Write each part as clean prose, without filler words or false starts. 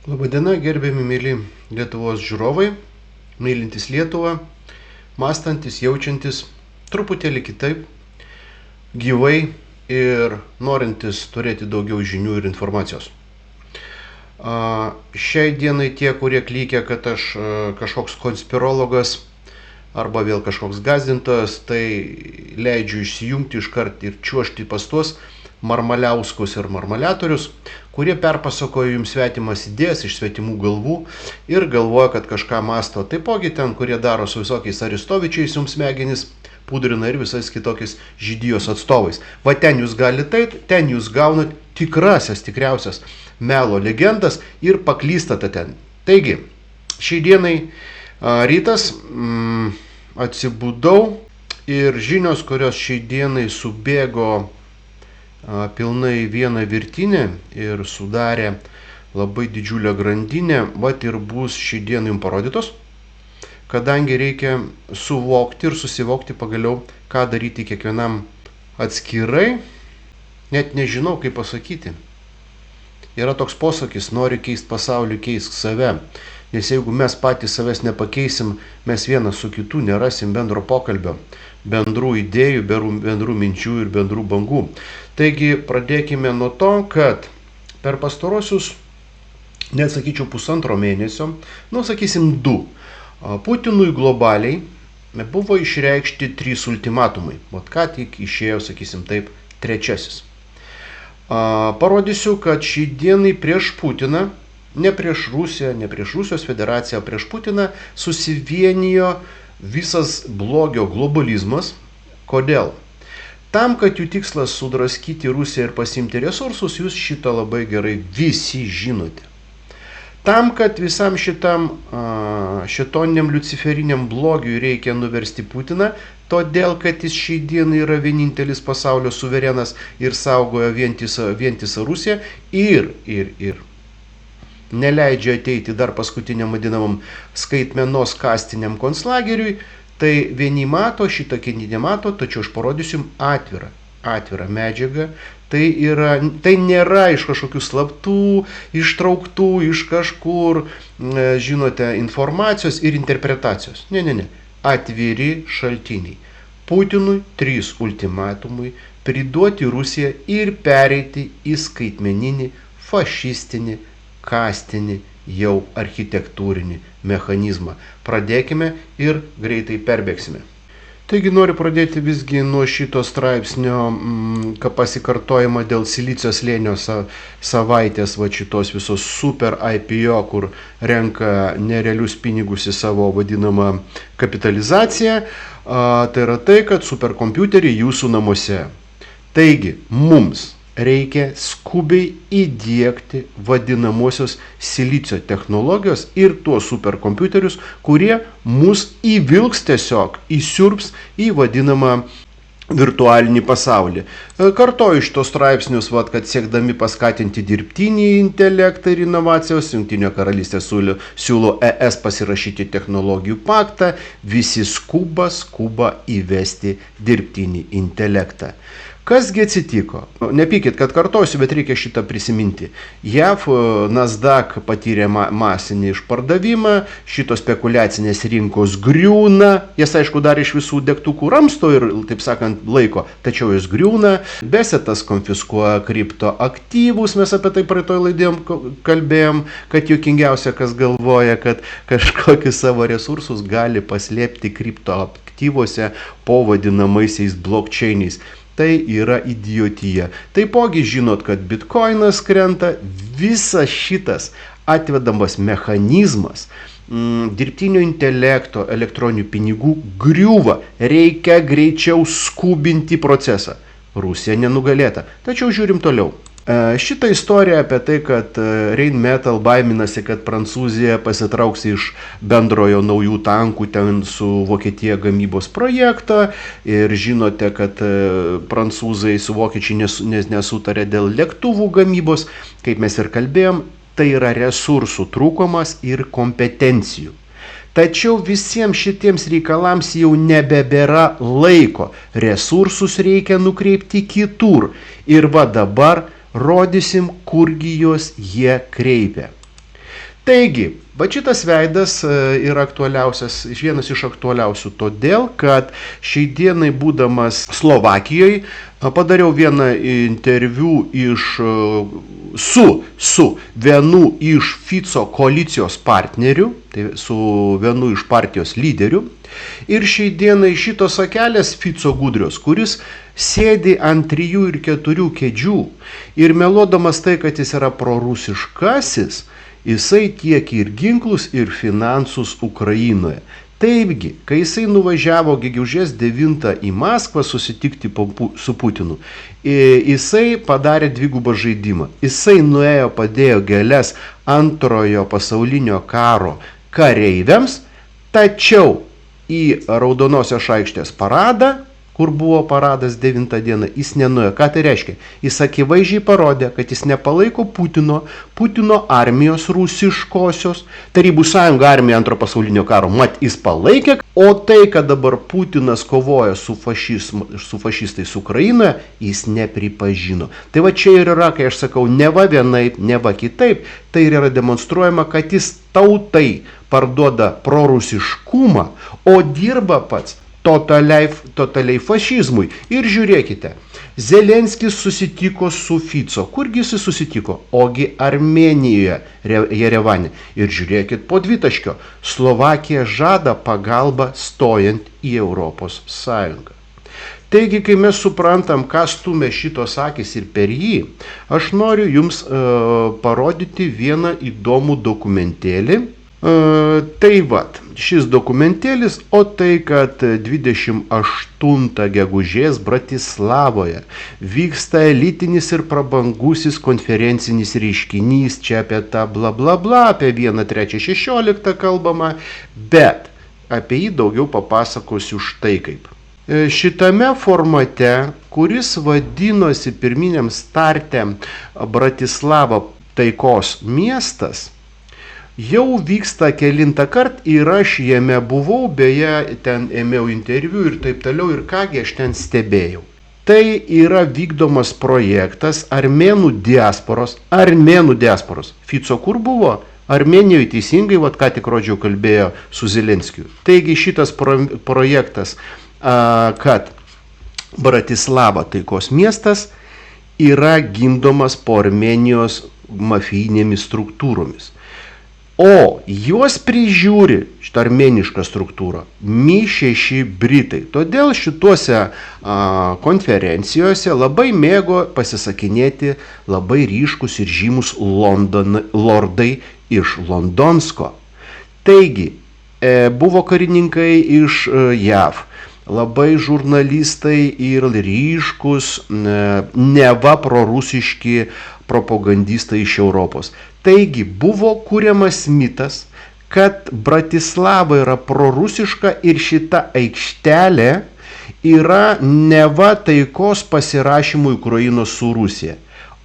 Labadiena, gerbiami mėly Lietuvos žiūrovai, mylintis Lietuvą, mąstantis, jaučiantis truputėlį kitaip, gyvai ir norintis turėti daugiau žinių ir informacijos. Šiai dienai tie, kurie klykia, kad aš kažkoks konspirologas arba vėl kažkoks gąsdintojas, tai leidžiu išsijungti iškart ir čiuožti pas tuos marmaliauskus ir marmaliatorius, kurie perpasakoja jums svetimas idėjas iš svetimų galvų ir galvoja, kad kažką masto. Taipogi ten, kurie daro su visokiais Aristovičiais jums smegenis, pudrina ir visais kitokiais žydijos atstovais. Va ten jūs galite, ten jūs gaunat tikriausias melo legendas ir paklystate ten. Taigi, šiai dienai rytas, atsibudau ir žinios, kurios šiai dienai subėgo pilnai vieną virtinę ir sudarė labai didžiulę grandinę, vat ir bus šiai dienai jums parodytos, kadangi reikia suvokti ir susivokti pagaliau, ką daryti kiekvienam atskirai, net nežinau kaip pasakyti. Yra toks posakis, nori keisti pasaulį, keisk save. Nes jeigu mes patys savęs nepakeisim, mes vienas su kitu nerasim bendro pokalbio, bendrų idėjų, bendrų minčių ir bendrų bangų. Taigi pradėkime nuo to, kad per pastarosius, net sakyčiau, pusantro mėnesio, sakysim 2, Putinui globaliai buvo išreikšti 3 ultimatumai. Vat ką tik išėjo, sakysim taip, 3. Parodysiu, kad šį dienai prieš Putiną, ne prieš Rusiją, ne prieš Rusijos federaciją, prieš Putiną susivienijo visas blogio globalizmas. Kodėl? Tam, kad jų tikslas sudraskyti Rusiją ir pasimti resursus, jūs šitą labai gerai visi žinote. Tam, kad visam šitam šetoniniam liuciferiniam blogiui reikia nuversti Putiną, todėl, kad jis šį dieną yra vienintelis pasaulio suverenas ir saugoja vientisą Rusiją ir neleidžia ateiti dar paskutiniam vadinamam skaitmenos kastiniam konclageriui, tai vieni mato, šitą kiti nemato, tačiau aš parodysiu jums atvirą medžiagą. Tai nėra iš kažkokių slaptų, ištrauktų iš kažkur, žinote, informacijos ir interpretacijos. Ne. Atviri šaltiniai. Putinui 3 ultimatumai priduoti Rusiją ir pereiti į skaitmeninį, fašistinį, kastinį, jau architektūrinį mechanizmą. Pradėkime ir greitai perbėgsime. Taigi noriu pradėti visgi nuo šito straipsnio pasikartojimo dėl silicio slėnio savaitės, va šitos visos super IPO, kur renka nerealius pinigus į savo vadinamą kapitalizaciją. Tai yra tai, kad superkompiuteriai jūsų namuose. Taigi mums reikia skubiai įdiegti vadinamosios silicio technologijos ir tuos superkompiuterius, kurie mus įvilks tiesiog, įsiurbs į vadinamą virtualinį pasaulį. Kartoju iš tos straipsnius, kad siekdami paskatinti dirbtinį intelektą ir inovacijos, Jungtinė karalystė siūlo ES pasirašyti technologijų paktą, visi skuba įvesti dirbtinį intelektą. Kasgi atsitiko? Nepykit, kad kartosiu, bet reikia šitą prisiminti. JAV Nasdaq patyrė masinį išpardavimą, šitos spekuliacinės rinkos griūna, jas aišku dar iš visų degtukų ramsto ir, taip sakant, laiko, tačiau jos griūna, Besetas konfiskuoja kriptoaktyvus, mes apie tai praeitoj laidėjom kalbėjom, kad juokingiausia, kas galvoja, kad kažkokius savo resursus gali paslėpti kriptoaktyvuose po vadinamaisiais blockchainiais. Tai yra idiotija. Taipogi žinot, kad bitkoinas krenta, visas šitas atvedamas mechanizmas dirbtinio intelekto, elektroninių pinigų griūva. Reikia greičiau skubinti procesą. Rusija nenugalėta. Tačiau žiūrim toliau. Šitą istoriją apie tai, kad Rheinmetall baiminasi, kad Prancūzija pasitrauks iš bendrojo naujų tankų ten su Vokietija gamybos projektą ir žinote, kad prancūzai su vokiečiai nesutarė dėl lėktuvų gamybos, kaip mes ir kalbėjom, tai yra resursų trūkumas ir kompetencijų. Tačiau visiems šitiems reikalams jau nebebėra laiko, resursus reikia nukreipti kitur ir va dabar rodysim, kurgi juos jie kreipia. Taigi, va šitas veidas yra aktualiausias, vienas iš aktualiausių todėl, kad šiai dienai būdamas Slovakijoje padariau vieną interviu su vienu iš Fico koalicijos partnerių, tai su vienu iš partijos lyderių. Ir šiai dienai šitos akelės Fico gudrios, kuris sėdi ant 3 ir 4 kėdžių ir meluodamas tai, kad jis yra prorusiškasis, jisai tiekia ir ginklus, ir finansus Ukrainoje. Taipgi, kai jisai nuvažiavo gegužės 9 į Maskvą susitikti su Putinu, jisai padarė dvigubą žaidimą. Jisai nuėjo, padėjo gėles antrojo pasaulinio karo kareiviams, tačiau į Raudonosios aikštės paradą, kur buvo paradas 9 dieną, jis nenuėjo. Ką tai reiškia? Jis akivaizdžiai parodė, kad jis nepalaiko Putino armijos rusiškosios, Tarybų sąjunga armija antro pasaulinio karo, mat jis palaikė, o tai, kad dabar Putinas kovoja su fašistais Ukrainoje, jis nepripažino. Tai va čia ir yra, kai aš sakau, ne va vienaip, ne va kitaip, tai yra demonstruojama, kad jis tautai parduoda prorusiškumą, o dirba pats totaliai fašizmui. Ir žiūrėkite, Zelenskis susitiko su Fico. Kurgi jis susitiko? Ogi Armėnijoje, Jerevane. Ir žiūrėkit po dvitaškio. Slovakija žada pagalbą stojant į Europos Sąjungą. Taigi, kai mes suprantam, kas stumia šitos akis ir per jį, aš noriu jums parodyti vieną įdomų dokumentėlį. Tai vat, šis dokumentėlis, o tai, kad 28 gegužės Bratislavoje vyksta elitinis ir prabangusis konferencinis reiškinys, čia apie tą bla bla bla, apie 1.3.16 kalbama, bet apie jį daugiau papasakosiu štai kaip. Šitame formate, kuris vadinosi pirminiam starte Bratislava taikos miestas, jau vyksta kelintą kartą ir aš jame buvau, beje, ten ėmiau interviu ir taip toliau, ir kągi aš ten stebėjau. Tai yra vykdomas projektas armėnų diasporos. Fico kur buvo? Armėnijoje teisingai, vat ką tik rodžiau kalbėjo su Zelenskiu. Taigi šitas projektas, kad Bratislava taikos miestas yra gimdomas po Armėnijos mafijinėmis struktūromis. O juos prižiūri šitą armėnišką struktūrą Mi-6 Britai. Todėl šituose konferencijose labai mėgo pasisakinėti labai ryškus ir žymus lordai iš Londonsko. Taigi, buvo karininkai iš JAV, labai žurnalistai ir ryškus, neva prorusiški propagandistai iš Europos. Taigi buvo kuriamas mitas, kad Bratislava yra prorusiška ir šita aikštelė yra neva taikos pasirašymui Ukrainos su Rusija.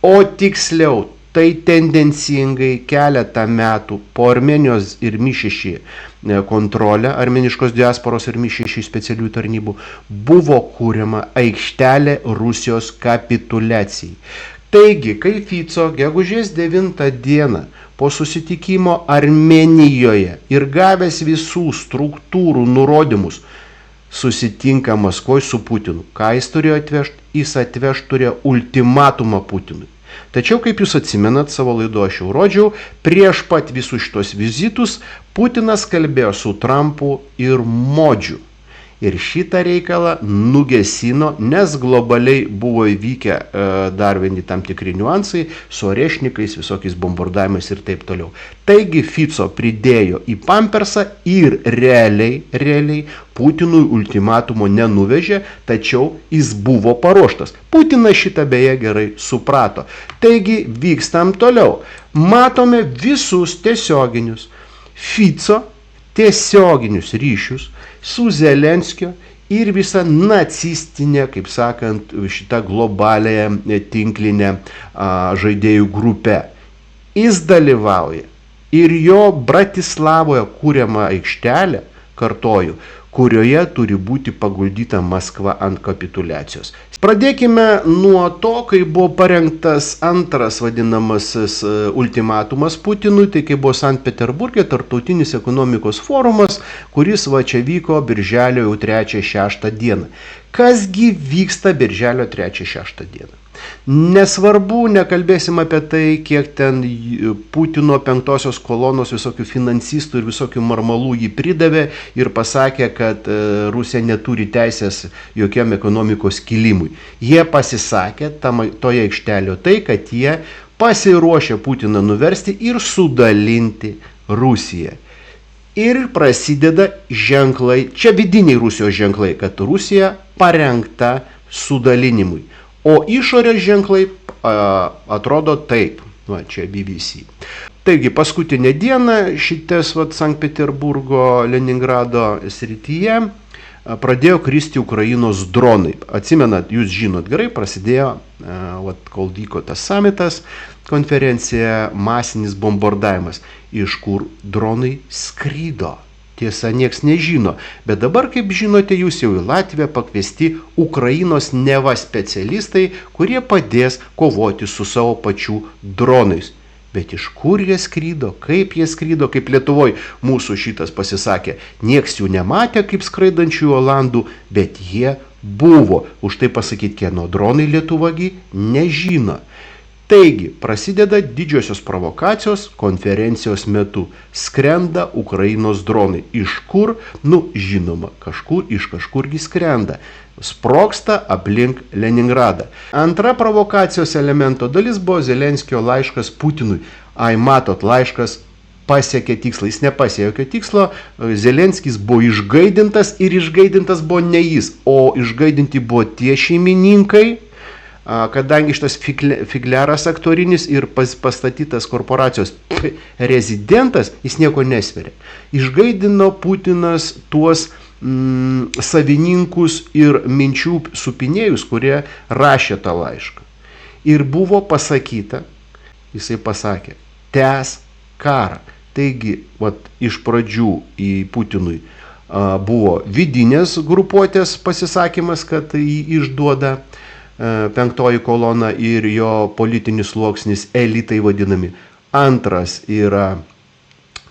O tiksliau, tai tendencingai keletą metų po Armėnijos ir Mi-6 kontrolę, armėniškos diasporos ir Mi-6 specialiųjų tarnybų, buvo kuriama aikštelė Rusijos kapituliacijai. Taigi, kai Fico gegužės 9 dieną po susitikimo Armėnijoje ir gavęs visų struktūrų nurodymus susitinka Maskvoje su Putinu, ką jis turėjo atvežti? Jis turėjo ultimatumą Putinui. Tačiau, kaip jūs atsimenat, savo laidoje aš jau rodžiau, prieš pat visus šitos vizitus Putinas kalbėjo su Trumpu ir Modžiu. Ir šitą reikalą nugesino, nes globaliai buvo įvykę dar vieni tam tikri niuansai su orešnikais, visokiais bombardavimais ir taip toliau. Taigi Fico pridėjo į pampersą ir realiai Putinui ultimatumo nenuvežė, tačiau jis buvo paruoštas. Putinas šitą beje gerai suprato. Taigi vykstam toliau. Matome visus tiesioginius Fico tiesioginius ryšius su Zelenskio ir visa nacistinė, kaip sakant, šitą globalę tinklinę žaidėjų grupę. Jis dalyvauja ir jo Bratislavoje kuriama aikštelė, kartoju, kurioje turi būti paguldyta Maskva ant kapituliacijos. Pradėkime nuo to, kai buvo parengtas antras vadinamasis ultimatumas Putinui, tai kai buvo Sankt Peterburge tarptautinis ekonomikos forumas, kuris va čia vyko birželio jau 3-6 dieną. Kasgi vyksta birželio 3-6 dieną? Nesvarbu, nekalbėsim apie tai, kiek ten Putino penktosios kolonos visokių finansistų ir visokių marmalų jį pridavė ir pasakė, kad Rusija neturi teisės jokiam ekonomikos kilimui. Jie pasisakė toje aikštelėje tai, kad jie pasiruošė Putiną nuversti ir sudalinti Rusiją. Ir prasideda ženklai, čia vidiniai Rusijos ženklai, kad Rusija parengta sudalinimui. O išorės ženklai atrodo taip. Va, čia BBC. Taigi, paskutinę dieną šitas Sankt Peterburgo, Leningrado srityje pradėjo kristi Ukrainos dronai. Atsimenat, jūs žinot gerai, prasidėjo, kol vyko tas samitas, konferencija, masinis bombardavimas. Iš kur dronai skrydo? Tiesa, nieks nežino, bet dabar, kaip žinote, jūs jau į Latviją pakviesti Ukrainos neva specialistai, kurie padės kovoti su savo pačių dronais. Bet iš kur jie skrydo, kaip Lietuvoje mūsų šitas pasisakė, nieks jų nematė kaip skraidančių olandų, bet jie buvo. Už tai pasakyti, kieno dronai Lietuvagi nežino. Taigi, prasideda didžiosios provokacijos konferencijos metu. Skrenda Ukrainos dronai. Iš kur? Žinoma, iš kažkurgi skrenda. Sprogsta aplink Leningradą. Antra provokacijos elemento dalis buvo Zelenskio laiškas Putinui. Matot, laiškas pasiekė tikslą. Jis nepasiekė jokio tikslo. Zelenskis buvo išgaidintas ir išgaidintas buvo ne jis, o išgaidinti buvo tie šeimininkai, kadangi šitas figleras aktorinis ir pastatytas korporacijos rezidentas, jis nieko nesveria. Išgaidino Putinas tuos savininkus ir minčių supinėjus, kurie rašė tą laišką. Ir buvo pasakyta, jisai pasakė, tęs karą. Taigi, iš pradžių į Putinui buvo vidinės grupuotės pasisakymas, kad jį išduoda penktoji kolona ir jo politinis sluoksnis, elitai vadinami. Antras yra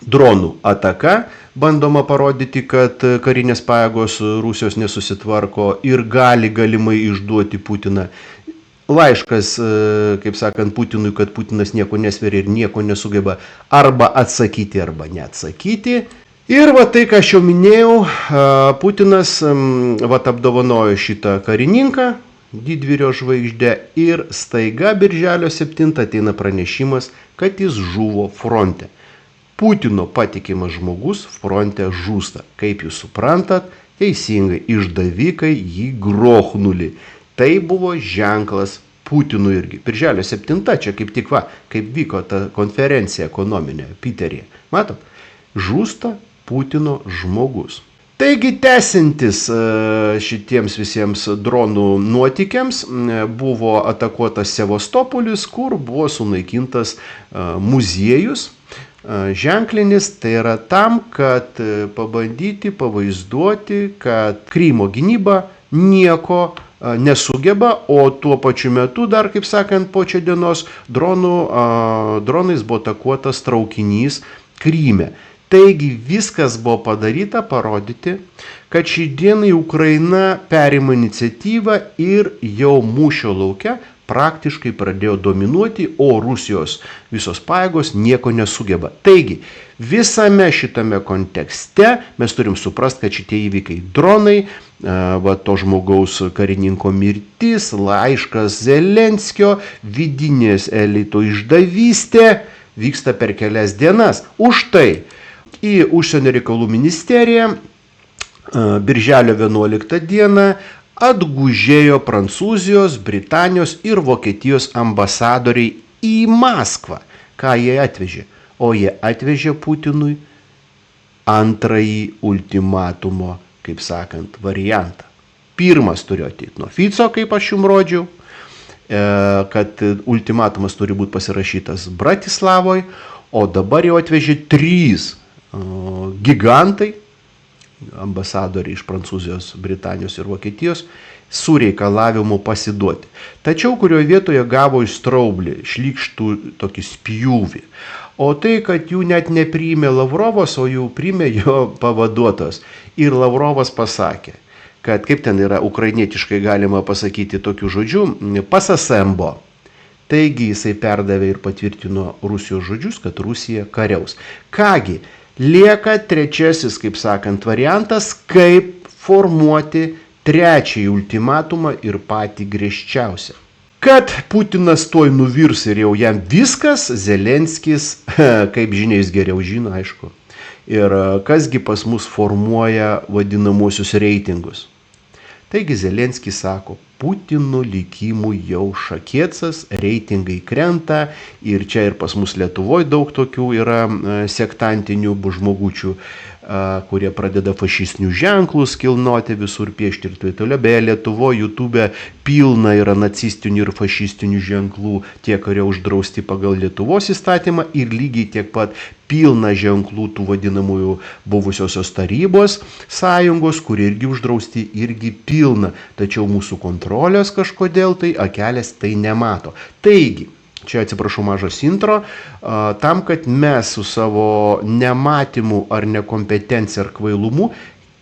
dronų ataka. Bandoma parodyti, kad karinės pajėgos Rusijos nesusitvarko ir galimai išduoti Putiną. Laiškas, kaip sakant, Putinui, kad Putinas nieko nesveria ir nieko nesugeba arba atsakyti, arba neatsakyti. Ir tai, ką aš jau minėjau, Putinas apdovanojo šitą karininką, didvyrio žvaigždę, ir staiga birželio 7 ateina pranešimas, kad jis žuvo fronte. Putino patikimas žmogus fronte žūsta. Kaip jūs suprantat, teisingai, išdavikai jį grochnuli. Tai buvo ženklas Putinui irgi. Birželio 7, čia kaip vyko ta konferencija ekonominė Piteryje. Matot, žūsta Putino žmogus. Taigi, tęsintis šitiems visiems dronų nuotykiams, buvo atakuotas Sevastopolis, kur buvo sunaikintas muziejus ženklinis. Tai yra tam, kad pabandyti pavaizduoti, kad Krymo gynyba nieko nesugeba, o tuo pačiu metu dar, kaip sakant, po čia dienos dronais buvo atakuotas traukinys Kryme. Taigi viskas buvo padaryta parodyti, kad šį dieną Ukraina perima iniciatyvą ir jau mūšio lauke praktiškai pradėjo dominuoti, o Rusijos visos pajėgos nieko nesugeba. Taigi, visame šitame kontekste mes turim suprasti, kad šitie įvykiai dronai, to žmogaus karininko mirtis, laiškas Zelenskio, vidinės elito išdavystė vyksta per kelias dienas. Už tai į Užsienio reikalų ministeriją birželio 11 dieną atgužėjo Prancūzijos, Britanijos ir Vokietijos ambasadoriai į Maskvą. Ką jie atvežė? O jie atvežė Putinui antrąjį ultimatumo, kaip sakant, variantą. Pirmas turėjo ateiti nuo Fico, kaip aš jums rodžiau, kad ultimatumas turi būti pasirašytas Bratislavoje, o dabar jau atvežė 3 gigantai, ambasadoriai iš Prancūzijos, Britanijos ir Vokietijos, su reikalavimu pasiduoti. Tačiau kurioje vietoje gavo iš straublį, šlykštų tokį spjūvį. O tai, kad jų net nepriėmė Lavrovas, o jų priėmė jo pavaduotojas. Ir Lavrovas pasakė, kad kaip ten yra ukrainietiškai galima pasakyti tokių žodžių, pasasembo. Taigi jisai perdavė ir patvirtino Rusijos žodžius, kad Rusija kariaus. Kągi, lieka trečiasis, kaip sakant, variantas, kaip formuoti trečiąjį ultimatumą ir patį griežčiausią. Kad Putinas tuoj nuvirs ir jau jam viskas, Zelenskis, kaip žinia, jis geriau žino, aišku. Ir kasgi pas mus formuoja vadinamosius reitingus. Taigi Zelenskis sako, Putino likimų jau šakėcas, reitingai krenta ir čia ir pas mus Lietuvoje daug tokių yra sektantinių žmogučių, kurie pradeda fašistinius ženklus kilnoti visur piešti ir taip toliau. Beje, Lietuvoje YouTube pilna yra nacistinių ir fašistinių ženklų, tie, kurie uždrausti pagal Lietuvos įstatymą ir lygiai tiek pat pilna ženklų tų vadinamųjų buvusiosios tarybos sąjungos, kurie irgi uždrausti, irgi pilna. Tačiau mūsų kontrolės kažkodėl tai akelės tai nemato. Taigi, čia atsiprašau mažas intro, tam, kad mes su savo nematymu ar nekompetencija ar kvailumu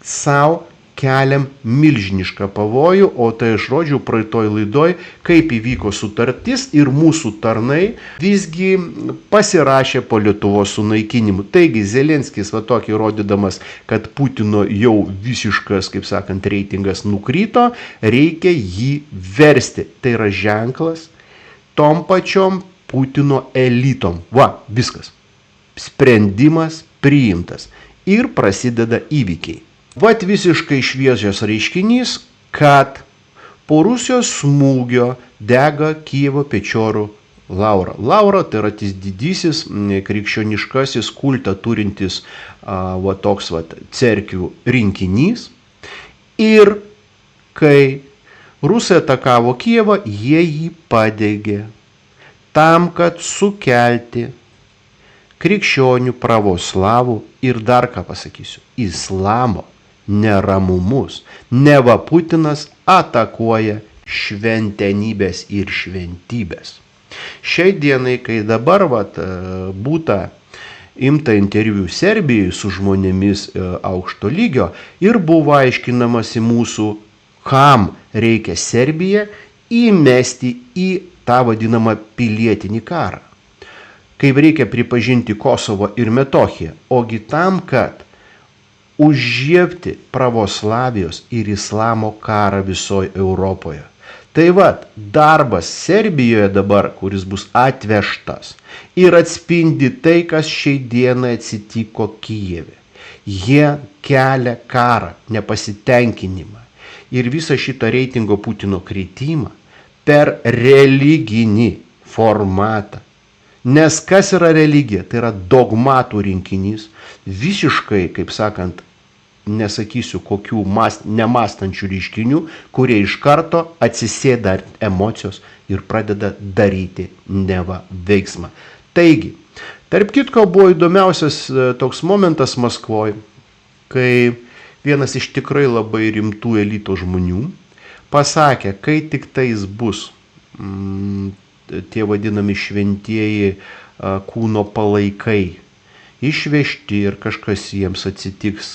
savo keliam milžinišką pavojų, o tai aš rodžiau praeitoj laidoj, kaip įvyko sutartis ir mūsų tarnai visgi pasirašė po Lietuvos sunaikinimu. Taigi Zelenskis va tokį rodydamas, kad Putino jau visiškas, kaip sakant, reitingas nukrito, reikia jį versti. Tai yra ženklas tom pačiom Putino elitom. Va, viskas. Sprendimas priimtas. Ir prasideda įvykiai. Vat visiškai šviežias reiškinys, kad po Rusijos smūgio dega Kijevo Pečorų Laura. Laura tai yra tas didysis krikščioniškasis kultą turintis va toks va cerkvių rinkinys. Ir kai Rusai atakavo Kijevą, jie jį padegė tam, kad sukelti krikščionių, pravoslavų ir dar ką pasakysiu, islamo neramumus. Neva Putinas atakuoja šventenybės ir šventybės. Šiai dienai, kai dabar būta imta interviu Serbijai su žmonėmis aukšto lygio ir buvo aiškinamasi mūsų, kam reikia Serbiją įmesti į tą vadinamą pilietinį karą. Kaip reikia pripažinti Kosovo ir Metochiją, ogi tam, kad užžiebti pravoslavijos ir islamo karą visoje Europoje. Tai vat, darbas Serbijoje dabar, kuris bus atvežtas ir atspindi tai, kas šiai dienai atsitiko Kijeve. Jie kelia karą, nepasitenkinimą ir visą šitą reitingo Putino kritimą per religinį formatą. Nes kas yra religija? Tai yra dogmatų rinkinys, visiškai, kaip sakant, nesakysiu kokių nemastančių reiškinių, kurie iš karto atsisėda emocijos ir pradeda daryti neva veiksmą. Taigi, tarp kitko buvo įdomiausias toks momentas Maskvoje, kai vienas iš tikrai labai rimtų elito žmonių pasakė, kai tik tais bus tie vadinami šventieji kūno palaikai išvežti ir kažkas jiems atsitiks,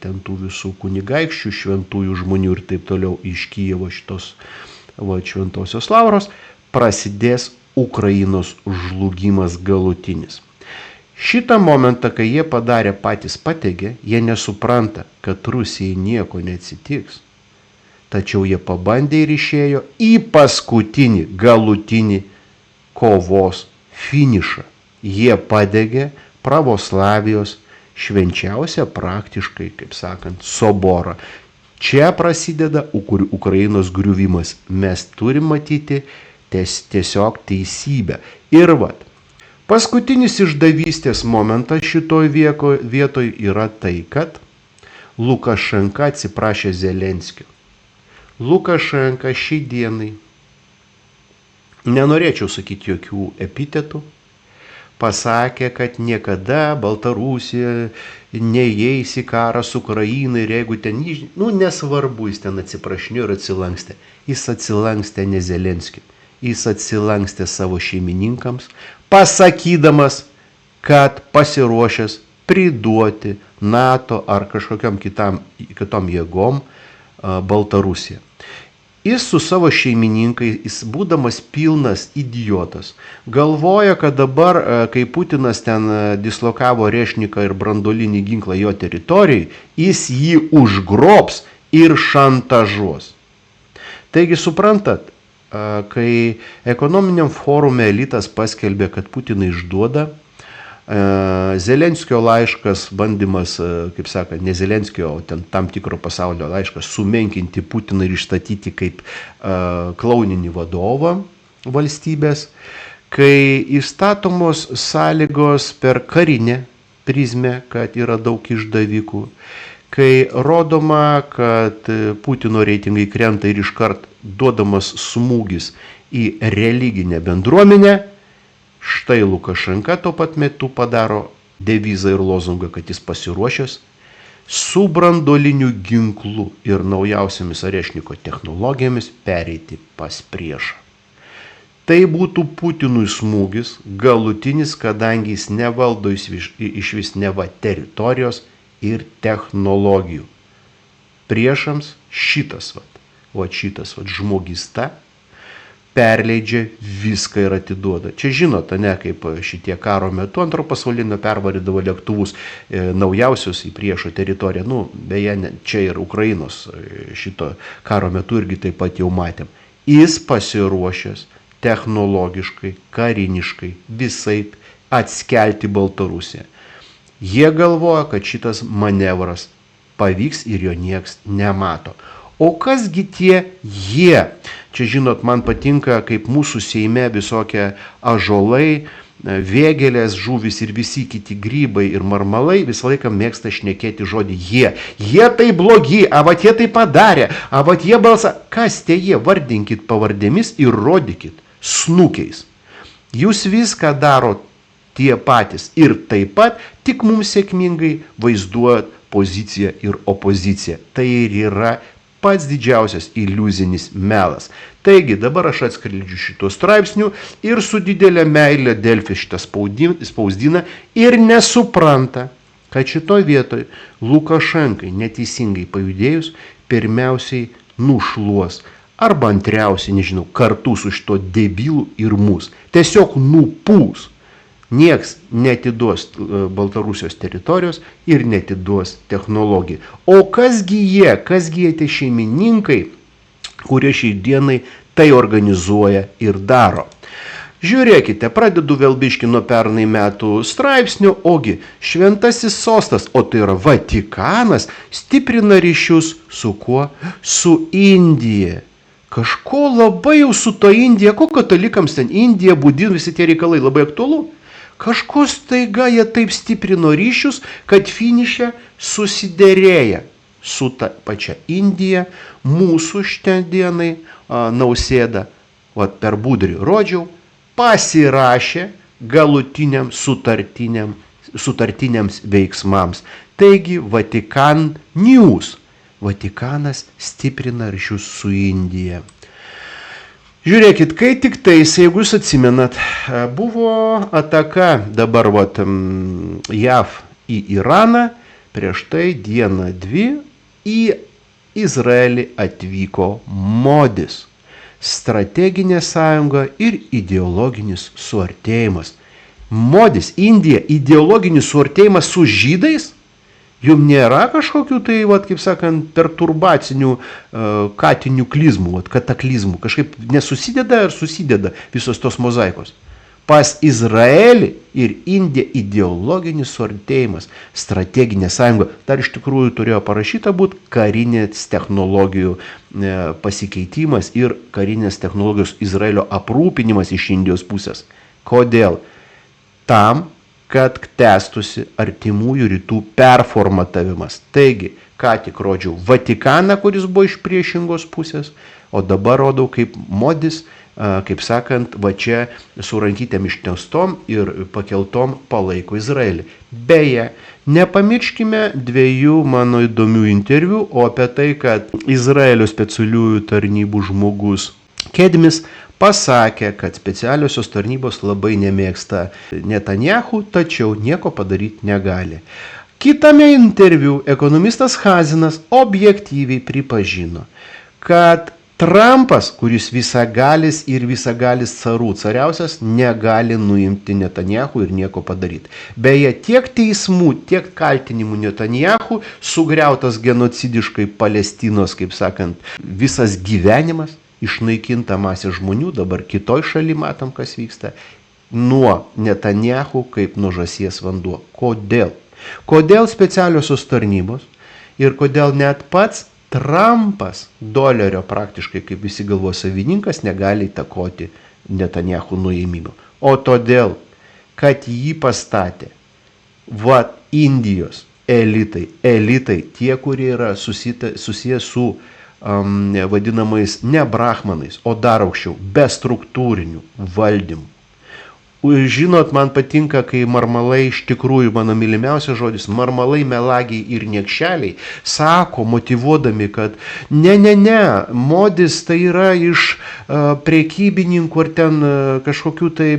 ten tų visų kunigaikščių, šventųjų žmonių ir taip toliau iš Kijevo šitos šventosios Lauros, prasidės Ukrainos žlugimas galutinis. Šitą momentą, kai jie padarė patys pategė, jie nesupranta, kad Rusijai nieko neatsitiks. Tačiau jie pabandė ir išėjo į paskutinį galutinį kovos finišą. Jie padegė pravoslavijos švenčiausią praktiškai, kaip sakant, soborą. Čia prasideda Ukrainos griuvimas. Mes turim matyti tiesiog teisybę. Ir vat, paskutinis išdavystės momentas šitoj vietoj yra tai, kad Lukašenka atsiprašė Zelenskio. Lukašenka šį dienai, nenorėčiau sakyti jokių epitetų, pasakė, kad niekada Baltarusija neįeis į karą su Ukraina ir jeigu ten, nesvarbu, jis ten atsiprašinėjo ir atsilankstė. Jis atsilankstė ne Zelenskiui, jis atsilankstė savo šeimininkams, pasakydamas, kad pasiruošęs priduoti NATO ar kažkokiam kitom jėgom Baltarusiją. Jis su savo šeimininkai, jis būdamas pilnas idiotas, galvoja, kad dabar, kai Putinas ten dislokavo Rešniką ir branduolinį ginklą jo teritorijai, jis jį užgrobs ir šantažuos. Taigi suprantat, kai ekonominiam forume elitas paskelbė, kad Putiną išduoda, Zelenskio laiškas, bandymas, kaip sakant, ne Zelenskio, o ten tam tikro pasaulio laiškas, sumenkinti Putiną ir išstatyti kaip klauninį vadovą valstybės, kai įstatomos sąlygos per karinę prizmę, kad yra daug išdavikų, kai rodoma, kad Putino reitingai krenta ir iškart duodamas smūgis į religinę bendruomenę, štai Lukašenka tuo pat metu padaro devizą ir lozungą, kad jis pasiruošęs su branduoliniu ginklu ir naujausiamis Arešniko technologijomis pereiti pas priešą. Tai būtų Putinui smūgis galutinis, kadangi jis nevaldo išvis neva teritorijos ir technologijų. Priešams šitas žmogysta perleidžia viską ir atiduoda. Čia žinot, ne, kaip šitie karo metu antro pasaulinio pervarydavo lėktuvus naujausius į priešo teritoriją. Beje, čia ir Ukrainos šito karo metu irgi taip pat jau matėm. Jis pasiruošęs technologiškai, kariniškai, visaip atskelti Baltarusiją. Jie galvoja, kad šitas manevras pavyks ir jo nieks nemato. O kasgi tie jie? Čia, žinot, man patinka, kaip mūsų Seime visokie ąžuolai, vėgėlės, žuvis ir visi kiti grybai ir marmalai visą laiką mėgsta šnekėti žodį jie. Jie tai blogi, vat jie tai padarė, vat jie balsa. Kas tie jie? Vardinkit pavardėmis ir rodykit snukiais. Jūs viską darot tie patys ir taip pat, tik mums sėkmingai vaizduojat poziciją ir opoziciją. Tai ir yra pats didžiausias iliuzinis melas. Taigi dabar aš atskleidžiu šito straipsnių ir su didelė meilė Delfi šitą spausdina ir nesupranta, kad šitoj vietoj Lukašenkai neteisingai pajudėjus pirmiausiai nušluos arba antriausiai, nežinau, kartu su šito debilu ir mus. Tiesiog nupūs. Nieks netiduos Baltarusijos teritorijos ir netiduos technologijų. O kasgi jie tie šeimininkai, kurie šiai dienai tai organizuoja ir daro. Žiūrėkite, pradedu vėl biškį nuo pernai metų straipsnių, ogi šventasis sostas, o tai yra Vatikanas, stiprina ryšius su kuo? Su Indija. Kažko labai jau su to Indija, ko katalikams ten Indija, budizmas, visi tie reikalai labai aktualu. Kažko staiga jie taip stiprino ryšius, kad finiše susiderėja su ta pačia Indija, mūsų šiandienai Nausėda, per Budrį rodžiau, pasirašė galutiniams sutartiniams veiksmams. Taigi Vatikan News. Vatikanas stiprina ryšius su Indija. Žiūrėkit, kai tik tais, jeigu jūs atsimenat, buvo ataka dabar JAV į Iraną, prieš tai dieną dvi į Izraelį atvyko Modis. Strateginė sąjunga ir ideologinis suartėjimas. Modis, Indija, ideologinis suartėjimas su žydais? Jums nėra kažkokių tai, kaip sakant, perturbacinių katinių klizmų, kataklizmų, kažkaip nesusideda ar susideda visos tos mozaikos. Pas Izraelį ir Indiją ideologinis suartėjimas, strateginė sąjunga, dar iš tikrųjų turėjo parašyta būti karinės technologijų pasikeitimas ir karinės technologijos Izraelio aprūpinimas iš Indijos pusės. Kodėl? Tam, kad tęstusi artimųjų rytų performatavimas. Taigi, ką tik rodžiau Vatikaną, kuris buvo iš priešingos pusės, o dabar rodau, kaip Modis kaip sakant, va čia su rankytėm ištiestom ir pakeltom palaiko Izraelį. Beje, nepamirškime dviejų mano įdomių interviu, o apie tai, kad Izraelio specialiųjų tarnybų žmogus Kedmis pasakė, kad specialiosios tarnybos labai nemėgsta Netanyahu, tačiau nieko padaryti negali. Kitame interviu ekonomistas Hazinas objektyviai pripažino, kad Trumpas, kuris visagalis ir visagalis cariausias, negali nuimti Netanyahu ir nieko padaryti. Beje, tiek teismų, tiek kaltinimų Netanyahu, sugriautas genocidiškai Palestinos, kaip sakant, visas gyvenimas, išnaikinta masė žmonių, dabar kitoj šaly matom, kas vyksta, nuo Netanyahu kaip nuo žąsies vanduo. Kodėl? Kodėl specialiosios tarnybos ir kodėl net pats Trumpas, dolerio praktiškai kaip visi galvos savininkas, negali įtakoti Netanyahu nuėmimo? O todėl, kad jį pastatė Indijos elitai, tie, kurie yra susiję su vadinamais ne brahmanais, o dar aukščiau, be struktūrinių valdymų. Žinot, man patinka, kai marmalai, iš tikrųjų mano mylimiausias žodis, marmalai, melagiai ir niekšeliai sako, motyvuodami, kad ne, modis tai yra iš prekybininkų ar ten kažkokių tai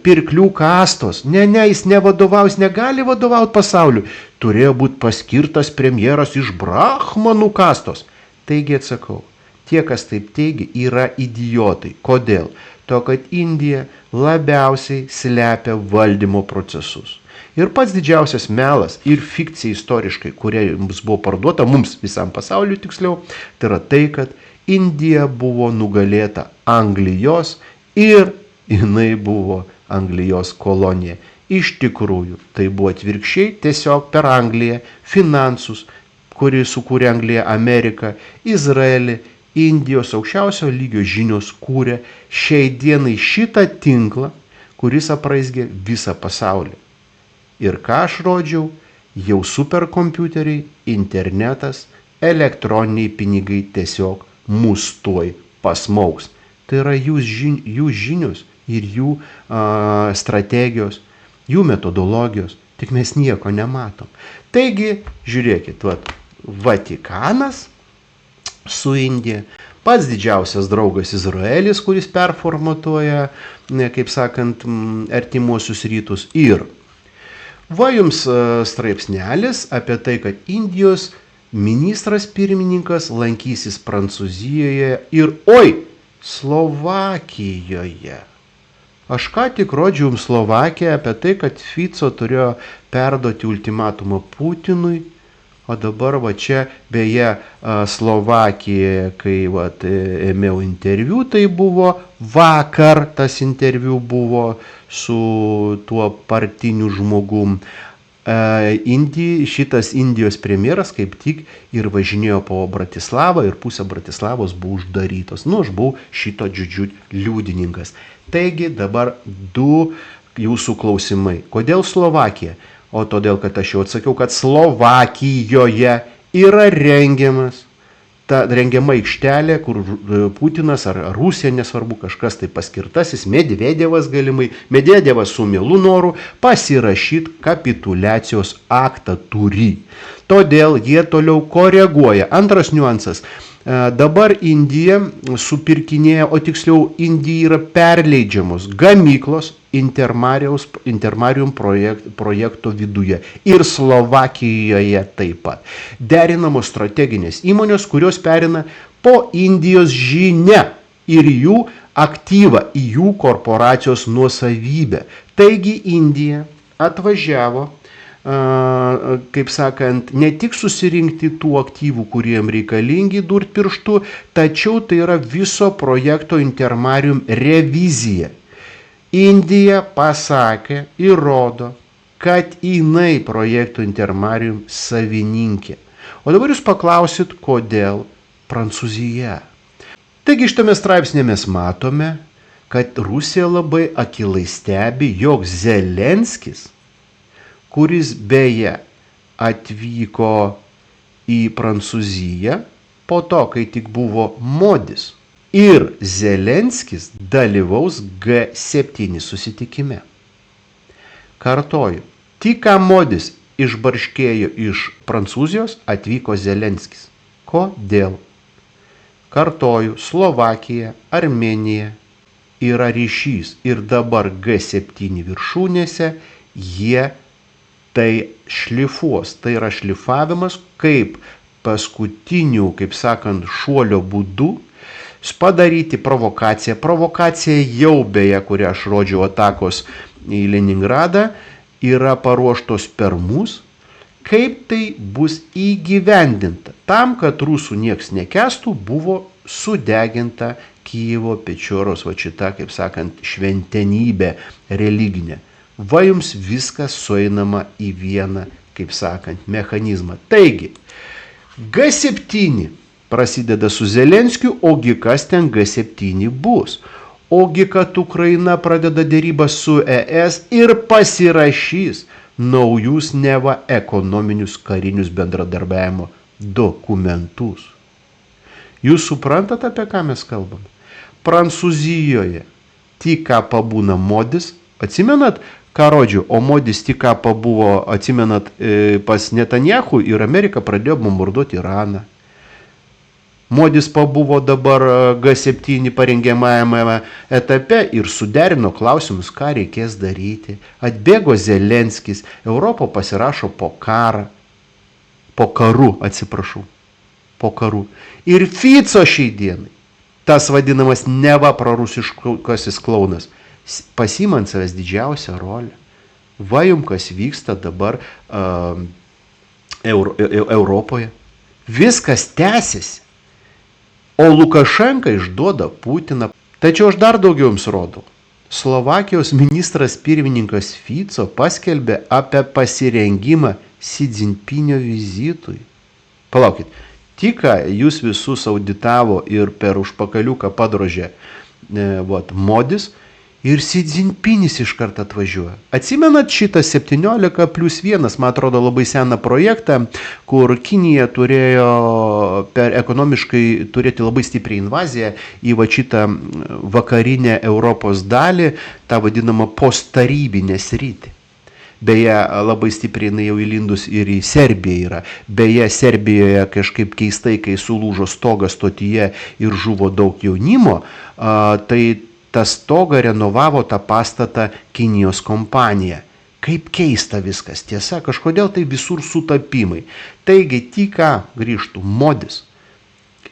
pirklių kastos. Ne, jis nevadovaus, negali vadovauti pasauliu. Turėjo būti paskirtas premjeras iš brahmanų kastos. Taigi atsakau, tie, kas taip teigia, yra idiotai. Kodėl? To, kad Indija labiausiai slepia valdymo procesus. Ir pats didžiausias melas ir fikcija istoriškai, kuria mums buvo parduota, mums visam pasauliu tiksliau, tai yra tai, kad Indija buvo nugalėta Anglijos ir jinai buvo Anglijos kolonija. Iš tikrųjų, tai buvo atvirkščiai, tiesiog per Angliją finansus, kuri sukūrė Angliją, Ameriką, Izraelį, Indijos aukščiausio lygio žinios kūrė šiai dienai šitą tinklą, kuris apraizgė visą pasaulį. Ir ką aš rodžiau, jau superkompiuteriai, internetas, elektroniniai pinigai tiesiog mus tuoj pasmaugs. Tai yra jų žinios ir jų strategijos, jų metodologijos, tik mes nieko nematom. Taigi, žiūrėkit, Vatikanas su Indija, pats didžiausias draugas Izraelis, kuris performatuoja, kaip sakant, artimuosius rytus. Ir va jums straipsnelis apie tai, kad Indijos ministras pirmininkas lankysis Prancūzijoje ir, Slovakijoje. Aš ką tik rodžiau jums Slovakiją apie tai, kad Fico turėjo perduoti ultimatumą Putinui. O dabar va čia, beje, Slovakijoje, kai ėmiau interviu, tai buvo vakar, tas interviu buvo su tuo partiniu žmogum. Šitas Indijos premjeras kaip tik ir važinėjo po Bratislavą ir pusė Bratislavos buvo uždarytos. Aš buvau šito liudininkas. Taigi dabar du jūsų klausimai. Kodėl Slovakija? O todėl, kad aš jau atsakiau, kad Slovakijoje yra rengiama aikštelė, kur Putinas ar Rusija, nesvarbu, kažkas tai paskirtasis, Medvedevas galimai, Medvedevas su mielu noru pasirašyti kapituliacijos aktą turi. Todėl jie toliau koreguoja. Antras niuansas. Dabar Indija supirkinėja, o tiksliau Indija yra perleidžiamos gamyklos Intermarium projekto viduje ir Slovakijoje taip pat. Derinamos strateginės įmonės, kurios perina po Indijos žinia ir jų aktyvą į jų korporacijos nuosavybę. Taigi Indija atvažiavo, kaip sakant, ne tik susirinkti tų aktyvų, kuriem reikalingi durti pirštų, tačiau tai yra viso projekto Intermarium revizija. Indija pasakė ir rodo, kad jinai projekto Intermarium savininkė. O dabar jūs paklausit, kodėl Prancūzija. Taigi šitame straipsnėje mes matome, kad Rusija labai akylai stebi, jog Zelenskis, kuris beje atvyko į Prancūziją po to, kai tik buvo modis ir Zelenskis dalyvaus G7 susitikime. Kartoju, tik ką Modis išbarškėjo iš Prancūzijos, atvyko Zelenskis. Kodėl? Kartoju, Slovakija, Armėnija yra ryšys ir dabar G7 viršūnėse jie tai šlifuos. Tai yra šlifavimas kaip paskutinių, kaip sakant, šuolio būdu padaryti provokaciją. Provokacija jau beje, kurią aš rodžiau atakos į Leningradą, yra paruoštos per mus. Kaip tai bus įgyvendinta? Tam, kad rusų nieks nekestų, buvo sudeginta Kijevo Pečoros, va šita, kaip sakant, šventenybė religinė. Va jums viskas sueinama į vieną, kaip sakant, mechanizmą. Taigi, G7 prasideda su Zelenskiu, ogi kas ten G7 bus? Ogi kad Ukraina pradeda dėrybas su ES ir pasirašys naujus neva ekonominius karinius bendradarbiavimo dokumentus. Jūs suprantate, apie ką mes kalbam? Prancūzijoje tik ką pabūna Modis, atsimenat, ką rodžiu, o Modis tik ką pabuvo, atsimenat, pas Netanyahu ir Amerika pradėjo bombarduoti Iraną. Modis pabuvo dabar G7 parengiamajame etape ir suderino klausimus, ką reikės daryti. Atbėgo Zelenskis, Europą pasirašo po karu. Ir Fico šiai dienai, tas vadinamas neva prorusiškasis klaunas, pasiima ant savęs didžiausią rolę. Va jum kas vyksta dabar Europoje. Viskas tęsiasi. O Lukašenka išduoda Putiną. Tačiau aš dar daugiau jums rodau. Slovakijos ministras pirmininkas Fico paskelbė apie pasirengimą Xi Jinpingo vizitui. Palaukit, tik ką jūs visus auditavo ir per užpakaliuką padrožė Modis ir Xi Jinpingis iš karto atvažiuoja. Atsimenat šitą 17+1, man atrodo, labai seną projektą, kur Kinija turėjo per ekonomiškai turėti labai stiprią invaziją į va šitą vakarinę Europos dalį, tą vadinamą posttarybinę sritį. Beje, labai stipriai jinai jau įlindus ir į Serbiją yra. Beje, Serbijoje kažkaip keistai, kai sulūžo stogas stotyje ir žuvo daug jaunimo, tai tą stogą renovavo tą pastatą Kinijos kompanija. Kaip keista viskas, tiesa, kažkodėl tai visur sutapimai. Taigi, tik ką grįžtų Modis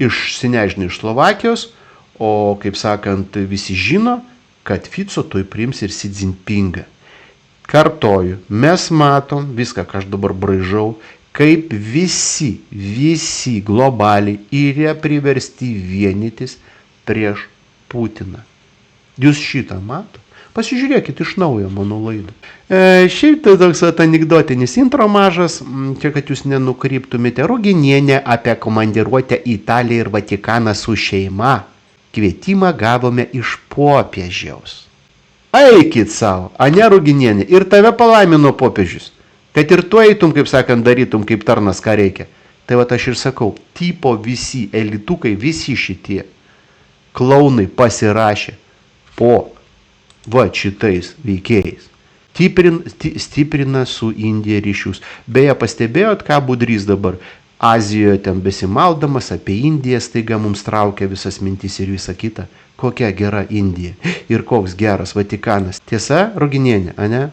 išsinežino iš Slovakijos, o, kaip sakant, visi žino, kad Fico tuoj priims ir Xi Jinpingą. Kartoju, mes matom viską, ką aš dabar braižau, kaip visi globaliai yra priversti vienytis prieš Putiną. Jūs šitą mato? Pasižiūrėkit iš naujo mano laidą. Šiaip tai toks anekdotinis intro mažas, čia kad jūs nenukryptumėte. Ruginienė apie komandiruotę į Italiją ir Vatikaną su šeima. Kvietimą gavome iš popiežiaus. Eikit savo, ane Ruginienė, ir tave palaimino popiežius. Kad ir tu eitum, kaip sakant, darytum kaip tarnas, ką reikia. Tai va aš ir sakau, tipo visi elitukai, visi šitie klaunai pasirašė po va šitais veikėjais. Stiprina su Indija ryšius. Beje, pastebėjot, ką Budrys dabar Azijoje ten besimaldamas apie Indiją staiga mums traukia visas mintis ir visa kita. Kokia gera Indija ir koks geras Vatikanas. Tiesa, Ruginienė, ane?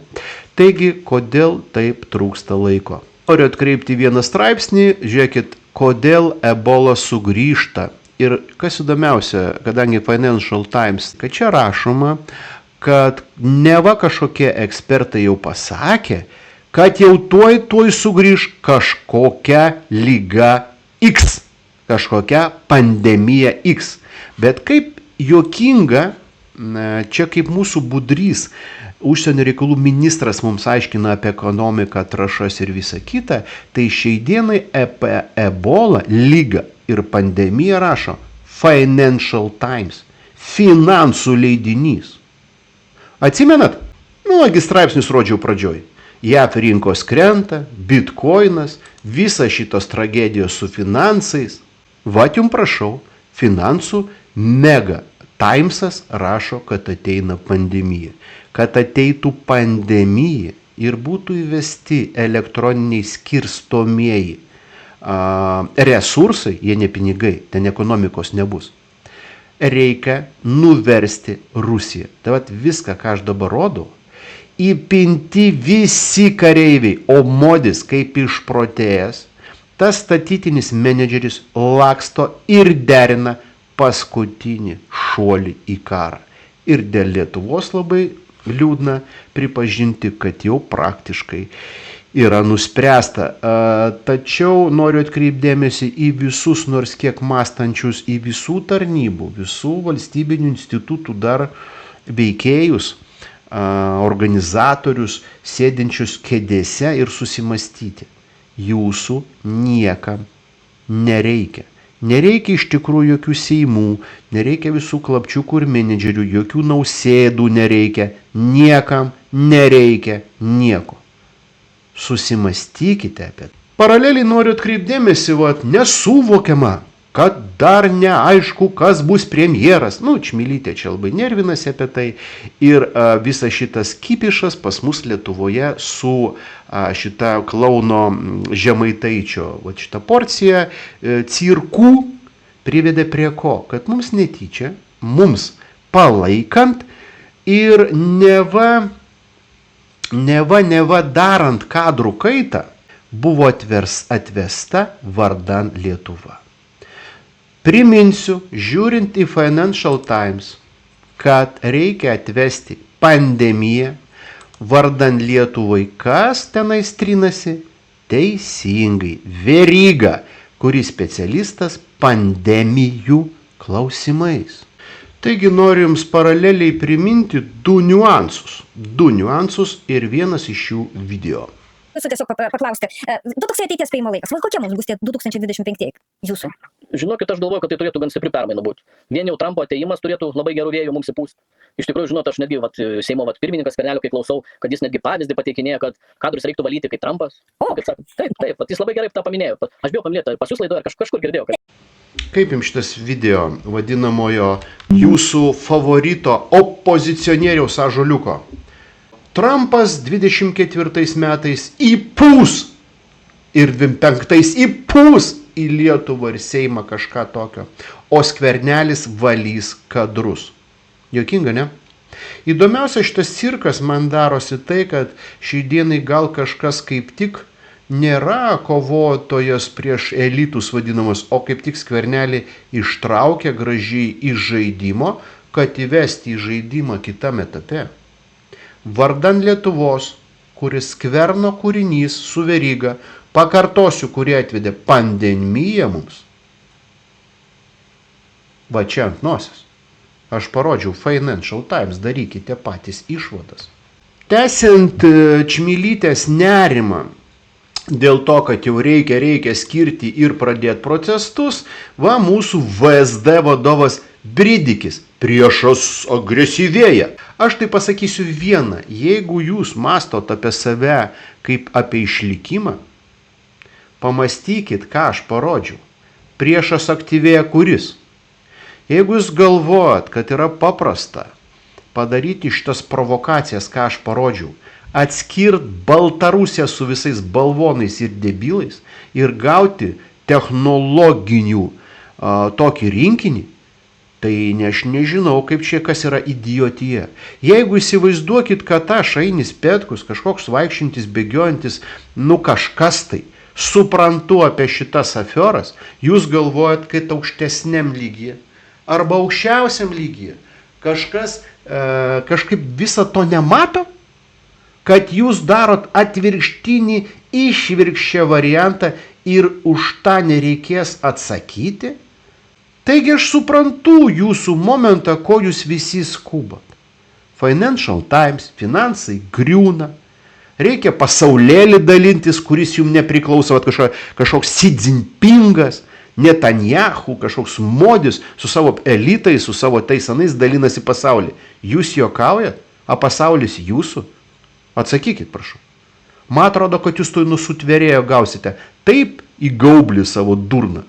Taigi, kodėl taip trūksta laiko? Noriu atkreipti vieną straipsnį, žiūrėkit, kodėl ebola sugrįžta. Ir kas įdomiausia, kadangi Financial Times, kad čia rašoma, kad neva kažkokie ekspertai jau pasakė, kad jau tuoj sugrįž kažkokia lyga X, kažkokia pandemija X. Bet kaip juokinga, čia kaip mūsų Budrys, užsienio reikalų ministras mums aiškina apie ekonomiką, trąšas ir visą kitą, tai šiai dienai apie ebola lygą ir pandemiją rašo Financial Times, finansų leidinys. Atsimenat? Straipsnius rodžiau pradžioj. JAV rinkos krenta, bitkoinas, visa šitos tragedijos su finansais. Vat jums prašau, finansų Mega Timesas rašo, kad ateina pandemija. Kad ateitų pandemija ir būtų įvesti elektroniniai skirstomieji resursai, jie ne pinigai, ten ekonomikos nebus. Reikia nuversti Rusiją. Tai vat viską, ką aš dabar rodau, įpinti visi kareiviai, o Modis kaip išprotėjęs, tas statytinis menedžeris laksto ir derina paskutinį šuolį į karą. Ir dėl Lietuvos labai liūdna pripažinti, kad jau praktiškai yra nuspręsta. Tačiau noriu atkreipdėmėsi į visus nors kiek mąstančius, į visų tarnybų, visų valstybinių institutų dar veikėjus, organizatorius, sėdinčius kėdėse ir susimastyti. Jūsų niekam nereikia. Nereikia iš tikrųjų jokių seimų, nereikia visų klapčiukų ir menedžerių, jokių nausėdų nereikia, niekam nereikia nieko. Susimastykite apie tai. Paraleliai noriu atkreipdėmėsi, nesuvokiama, kad dar neaišku, kas bus premjeras. Čmilytė čia labai nervinasi apie tai. Ir visas šitas kipišas pas mus Lietuvoje su šita klauno Žemaitaičio, šita porcija cirkų privedė prie ko? Kad mums netyčia, mums palaikant ir neva darant kadrų kaitą, buvo atvesta vardan Lietuva. Priminsiu, žiūrint į Financial Times, kad reikia atvesti pandemiją vardan Lietuvai. Kas tenais trinasi? Teisingai, Veryga, kuris specialistas pandemijų klausimais. Taigi noriu Jums paraleliai priminti du niuansus ir vienas iš jų video. Jūsų tiesiog paklausti, 2000 ateities spėjimo laikas, kokie mums bus tie 2025 jūsų? Žinokit, aš galvoju, kad tai turėtų gan stipri permaina būti. Vien jau Trumpo atėjimas turėtų labai gerų vėjų mums įpūsti. Iš tikrųjų, žinot, aš netgi Seimo pirmininkas Skvernelio, kai klausau, kad jis netgi pavyzdį pateikinėja, kad kadrus reiktų valyti kaip Trumpas. Taip, jis labai gerai tą paminėjo. Aš bijau paminėti, pas jūs laidoje ar kažkur girdėjau. Kaip Jums šitas video vadinamojo jūsų favorito opozicionieriaus ąžuoliuko? Trumpas 24 metais įpūs ir 25 įpūs į Lietuvą ir Seimą kažką tokio, o Skvernelis valys kadrus. Jokinga, ne? Įdomiausia šitas cirkas man darosi tai, kad šiai dienai gal kažkas kaip tik nėra kovotojas prieš elitus vadinamas, o kaip tik Skvernelį ištraukia gražiai iš žaidimo, kad įvesti į žaidimą kitame etape. Vardan Lietuvos, kuris Skverno kūrinys su Veryga, pakartosiu, kurie atvedė pandemiją mums. Va čia ant nosies. Aš parodžiau Financial Times, darykite patys išvadas. Tęsiant Čmilytės nerimą dėl to, kad jau reikia skirti ir pradėti protestus, mūsų VSD vadovas Bridikis, priešas agresyvėja. Aš tai pasakysiu vieną, jeigu jūs mastot apie save kaip apie išlikimą, pamastykit, ką aš parodžiau. Priešas aktyvėja kuris? Jeigu jūs galvojat, kad yra paprasta padaryti šitas provokacijas, ką aš parodžiau, atskirt Baltarusiją su visais balvonais ir debilais ir gauti technologinių tokį rinkinį, tai aš nežinau, kaip čia kas yra idiotija. Jeigu įsivaizduokit, kad aš Ainis Petkus, kažkoks vaikščintis, bėgiojantis, kažkas tai, suprantu apie šitas aferas, jūs galvojat, kad aukštesniam lygyje arba aukščiausiam lygyje kažkas kažkaip viso to nemato, kad jūs darot atvirkštinį išvirkščią variantą ir už tą nereikės atsakyti? Taigi aš suprantu jūsų momentą, ko jūs visi skubat. Financial Times, finansai griūna, reikia pasaulėlį dalintis, kuris jums nepriklauso, kažkoks Xi Jinpingas, Netanyahu, kažkoks Modis su savo elitais, su savo teisanais dalinasi pasaulį. Jūs juokaujat? A pasaulis jūsų? Atsakykit, prašau. Man atrodo, kad jūs to nusutvėrėjo gausite taip į gaublį savo durną,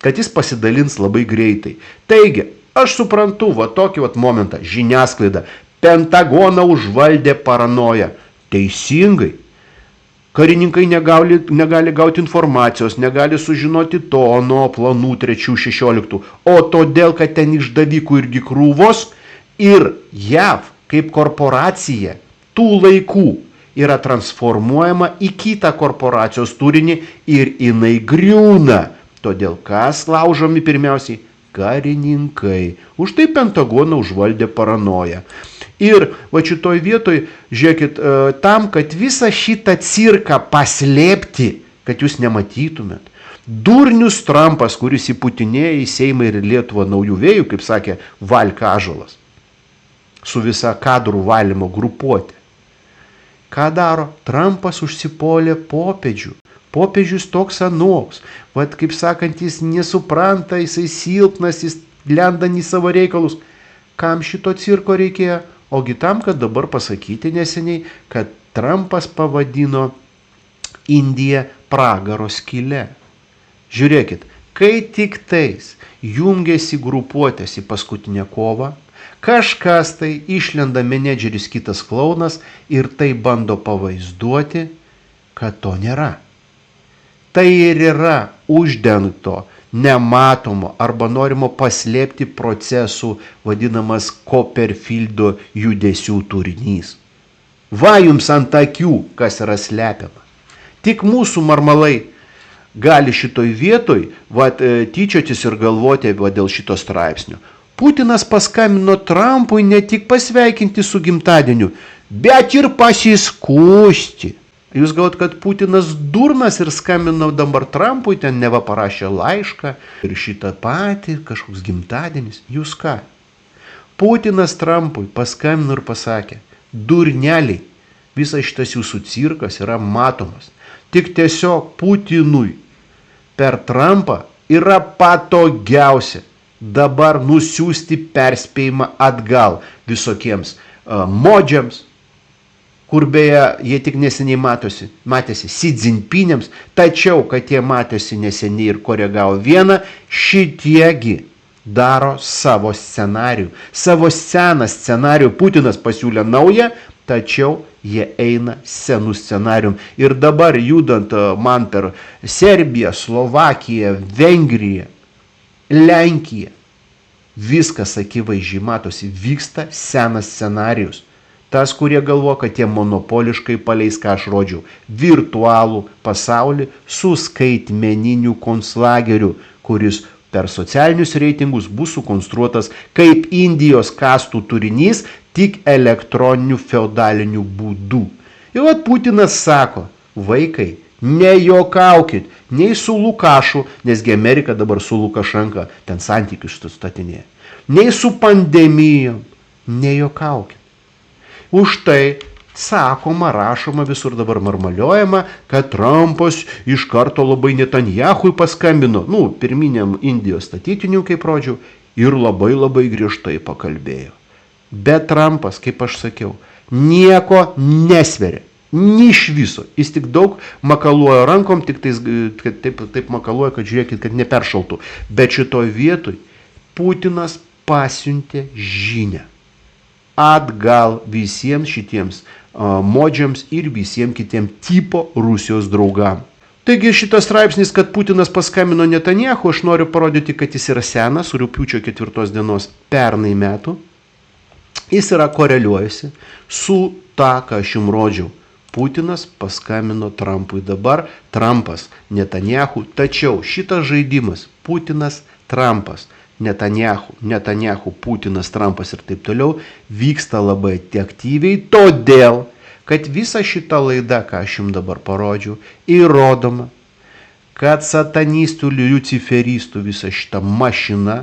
kad jis pasidalins labai greitai. Taigi, Aš suprantu, va tokį va momentą, žiniasklaida, Pentagoną užvaldė paranoja. Teisingai. Karininkai negali gauti informacijos, negali sužinoti to, nuo planų 3-16, o todėl, kad ten išdavikų irgi krūvos ir JAV kaip korporacija tų laikų yra transformuojama į kitą korporacijos turinį ir jinai griūna. Todėl kas laužomi pirmiausiai? Karininkai. Už tai Pentagoną užvaldė paranoja. Ir va šitoj vietoj, žiūrėkit, tam, kad visą šitą cirką paslėpti, kad jūs nematytumėt, durnius Trumpas, kuris įputinėja į Seimą ir Lietuvą naujų vėjų, kaip sakė Valka Ąžuolas, su visa kadrų valymo grupuotė. Ką daro? Trumpas užsipolė popiežių. Popiežius toks anoks. Vat, kaip sakant, jis nesupranta, jisai silpnas, jis lenda į savo reikalus. Kam šito cirko reikėjo? Ogi tam, kad dabar pasakyti neseniai, kad Trumpas pavadino Indiją pragaro skyle. Žiūrėkit, kai tik tais jungiasi grupuotės į paskutinę kovą, kažkas tai išlenda menedžeris kitas klounas ir tai bando pavaizduoti, kad to nėra. Tai ir yra uždengto, nematomo arba norimo paslėpti procesų vadinamas Copperfieldo judesių turinys. Va jums ant akių, kas yra slepiama. Tik mūsų marmalai gali šitoj vietoj tyčiotis ir galvoti dėl šito straipsnio. Putinas paskambino Trumpui ne tik pasveikinti su gimtadieniu, bet ir pasiskųsti. Jūs galvot, kad Putinas durnas ir skambino dabar Trumpui, ten neva parašė laišką ir šitą patį kažkoks gimtadienis. Jūs ką? Putinas Trumpui paskambino ir pasakė, durneliai, visas šitas jūsų cirkas yra matomas. Tik tiesiog Putinui per Trumpą yra patogiausia dabar nusiųsti perspėjimą atgal visokiems modžiams, kur beje jie tik neseniai matėsi Xi Jinping'ams, tačiau, kad jie matėsi neseniai ir koregavo vieną, šitiegi daro savo scenarijų. Savo seną scenarijų Putinas pasiūlė naują, tačiau jie eina senų scenarijum. Ir dabar judant man per Serbiją, Slovakiją, Vengriją, Lenkiją, viskas akivaizdžiai matosi, vyksta senas scenarijus. Tas, kurie galvo, kad jie monopoliškai paleis, ką aš rodžiau, virtualų pasaulį su skaitmeniniu konclageriu, kuris per socialinius reitingus bus sukonstruotas kaip Indijos kastų turinys, tik elektroniniu feudaliniu būdu. Ir vat Putinas sako, vaikai, nejuokaukit, nei su Lukašu, nesgi Amerika dabar su Lukašenka ten santykius statinėja, nei su pandemijom, nejuokaukit. Už tai sakoma, rašoma, visur dabar marmaliojama, kad Trumpas iš karto labai Netanjahui paskambino, pirminiam Indijos statytiniu, kaip rodžiau, ir labai griežtai pakalbėjo. Bet Trumpas, kaip aš sakiau, nieko nesveria. Ni iš viso. Jis tik daug makaluoja rankom, tik taip makaluoja, kad žiūrėkit, kad neperšaltų. Bet šitoj vietoj Putinas pasiuntė žinią atgal visiems šitiems modžiams ir visiems kitiems tipo Rusijos draugam. Taigi šitas straipsnis, kad Putinas paskambino Netanjahu, aš noriu parodyti, kad jis yra senas, rugpjūčio 4 dienos pernai metų. Jis yra koreliuojasi su tą, ką aš jums rodžiau. Putinas paskambino Trumpui dabar, Trumpas Netanjahu, tačiau šitas žaidimas Putinas, Trumpas, Netanjahu, Putinas, Trumpas ir taip toliau vyksta labai aktyviai, todėl, kad visa šita laida, ką aš jums dabar parodžiau, įrodoma, kad satanistų, liuciferistų visa šita mašina,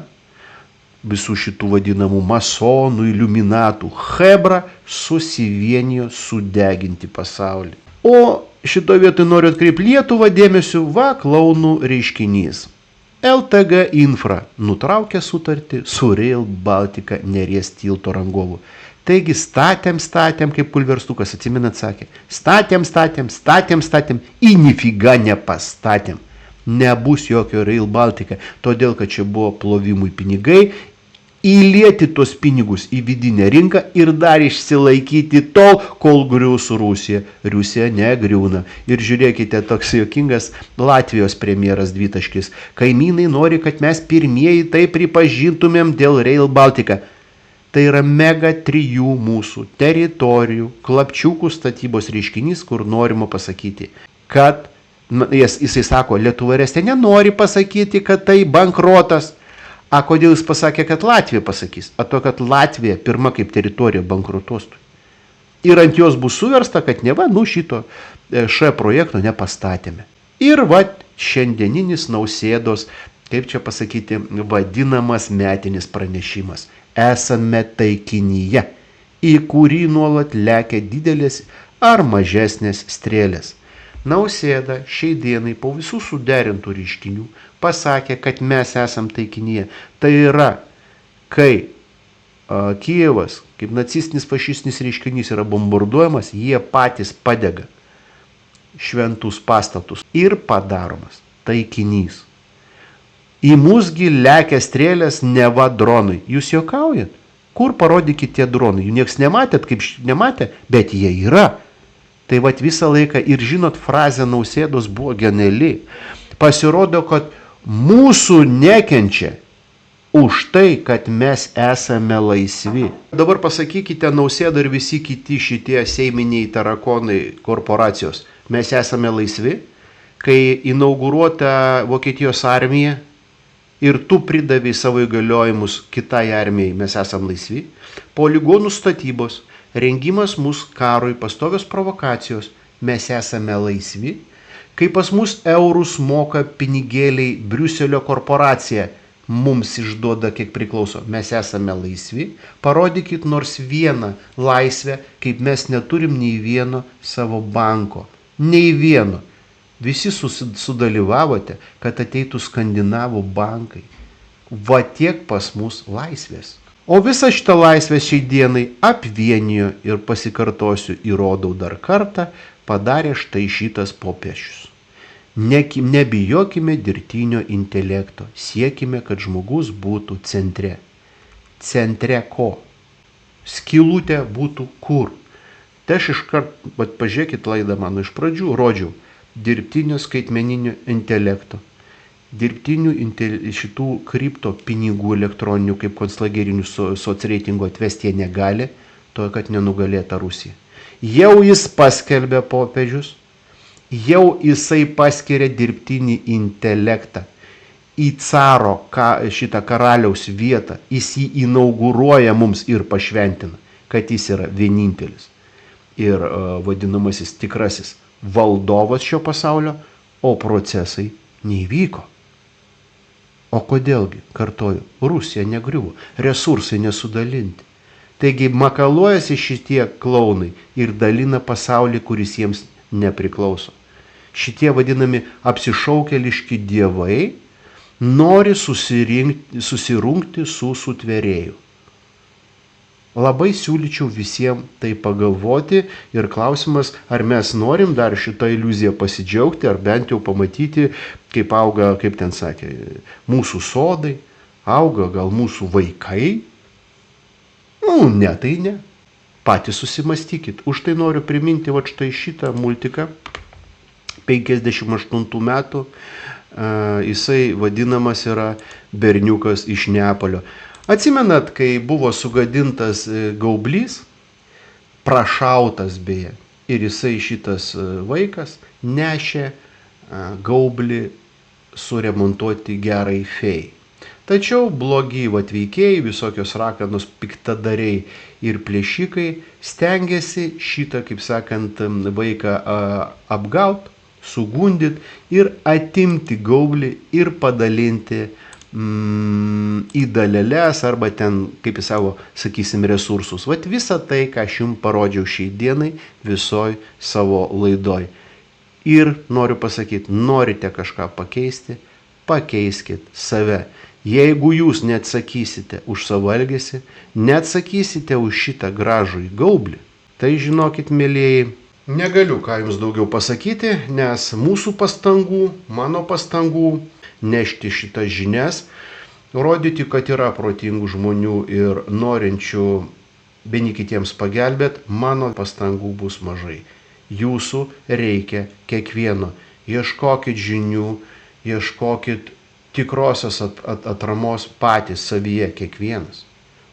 visų šitų vadinamų masonų, iliuminatų, hebra susivienijo sudeginti pasaulį. O šito vietoj noriu atkreipti Lietuvą dėmesiu, klaunų reiškinys. LTG Infra nutraukė sutartį su Rail Baltica Neries tilto rangovu. Taigi statėm, kaip pulverstukas, atsimenat, sakė, statėm, į nifiga nepastatėm. Nebus jokio Rail Baltica, todėl, kad čia buvo plovimui pinigai, įlieti tos pinigus į vidinę rinką ir dar išsilaikyti tol, kol grius Rusija. Rusija negriūna. Ir žiūrėkite, toks juokingas Latvijos premjeras dvitaškis. Kaimynai nori, kad mes pirmieji tai pripažintumėm dėl Rail Baltica. Tai yra mega 3 mūsų teritorijų klapčiukų statybos reiškinys, kur norima pasakyti, kad, jisai sako, Lietuva ir Estija nenori pasakyti, kad tai bankrotas. A kodėl jis pasakė, kad Latvija pasakys? A to, kad Latvija pirma kaip teritorija bankrutuostų. Ir ant jos bus suversta, kad neva, šito projekto nepastatėme. Ir šiandieninis Nausėdos, kaip čia pasakyti, vadinamas metinis pranešimas. Esame taikinyje, į kurį nuolat lekia didelės ar mažesnės strėlės. Nausėda šiai dienai po visų suderintų reiškinių pasakė, kad mes esam taikinyje. Tai yra, kai Kijevas, kaip nacistinis fašistinis reiškinys yra bombarduojamas, jie patys padega šventus pastatus ir padaromas taikinys. Į mūsgi lekia strėlės neva dronai. Jūs juokaujat? Kur parodykite tie dronai? Jų nieks nematėt, kaip nematė, bet jie yra. Tai visą laiką ir žinot, frazė Nausėdos buvo geniali. Pasirodo, kad mūsų nekenčia už tai, kad mes esame laisvi. Dabar pasakykite Nausėda ir visi kiti šitie seiminiai tarakonai korporacijos. Mes esame laisvi, kai inauguruota Vokietijos armija ir tu pridavai savo įgaliojimus kitai armijai, mes esam laisvi. Poligonų statybos, rengimas mūsų karui, pastovios provokacijos, mes esame laisvi. Kai pas mus eurus moka pinigėliai Briuselio korporacija, mums išduoda kiek priklauso, mes esame laisvi. Parodykit nors vieną laisvę, kaip mes neturim nei vieno savo banko. Nei vieno. Visi sudalyvavote, kad ateitų skandinavų bankai. Tiek pas mus laisvės. O visą šitą laisvę šiai dienai apvienijo ir pasikartosiu, įrodau dar kartą, padarė štai šitas popiežius. Nebijokime dirbtinio intelekto, siekime, kad žmogus būtų centre. Centre ko? Skylutė būtų kur? Tai aš iškart, pažiūrėkit laidą mano iš pradžių, rodžiau. Dirbtinio skaitmeninio intelekto, šitų kripto pinigų elektroninių kaip konslagerinių socreitingo atvesti jie negali, to, kad nenugalėta Rusija. Jau jis paskelbė popiežius, jau jisai paskiria dirbtinį intelektą į caro šitą karaliaus vietą, jis jį inauguruoja mums ir pašventina, kad jis yra vienintelis ir vadinamasis tikrasis valdovas šio pasaulio, o procesai neįvyko. O kodėlgi, kartoju, Rusija negriuvo, resursai nesudalinti. Taigi makaluojasi šitie klaunai ir dalina pasaulį, kuris jiems nepriklauso. Šitie vadinami apsišaukėliški dievai nori susirungti su sutvėrėju. Labai siūlyčiau visiems tai pagalvoti ir klausimas, ar mes norim dar šitą iliuziją pasidžiaugti, ar bent jau pamatyti, kaip auga, kaip ten sakė, mūsų sodai, auga gal mūsų vaikai. Ne, tai ne. Patys susimastykit. Už tai noriu priminti štai šitą multiką, 58 metų, jisai vadinamas yra Berniukas iš Neapolio. Atsimenat, kai buvo sugadintas gaublys, prašautas beje, ir jisai šitas vaikas nešė gaublį suremontuoti gerai fėjai. Tačiau blogi veikėjai, visokios rakanos piktadariai ir plėšikai stengiasi šitą, kaip sakant, vaiką apgauti, sugundyti ir atimti gaublį ir padalinti į dalelės arba ten, kaip į savo, sakysim, resursus. Visą tai, ką aš jums parodžiau šiai dienai visoj savo laidoj. Ir noriu pasakyti, norite kažką pakeisti, pakeiskit save. Jeigu jūs neatsakysite už savo elgesį, neatsakysite už šitą gražų gaublį, tai žinokit, mėlėjai, negaliu ką jums daugiau pasakyti, nes mūsų pastangų, mano pastangų nešti šitas žinias rodyti, kad yra protingų žmonių ir norinčių vieni kitiems pagelbėti, mano pastangų bus mažai. Jūsų reikia kiekvieno. Ieškokit žinių, ieškokit tikrosios atramos patys savyje kiekvienas.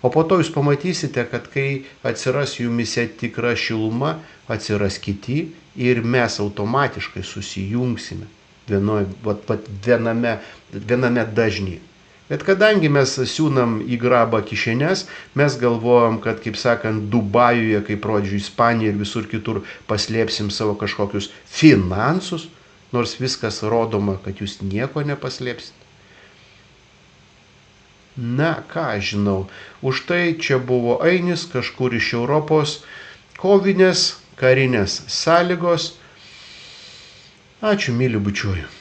O po to jūs pamatysite, kad kai atsiras jumise tikra šiluma, atsiras kiti ir mes automatiškai susijungsime viename dažnyje. Bet kadangi mes siūnam į grabą kišenes, mes galvojam, kad, kaip sakant, Dubajuje, kaip rodžiu Ispanijoje ir visur kitur paslėpsim savo kažkokius finansus, nors viskas rodoma, kad jūs nieko nepaslėpsit. Na, ką aš žinau, už tai čia buvo Ainis kažkur iš Europos, kovinės, karinės sąlygos. Ačiū, myliu bučiuoju.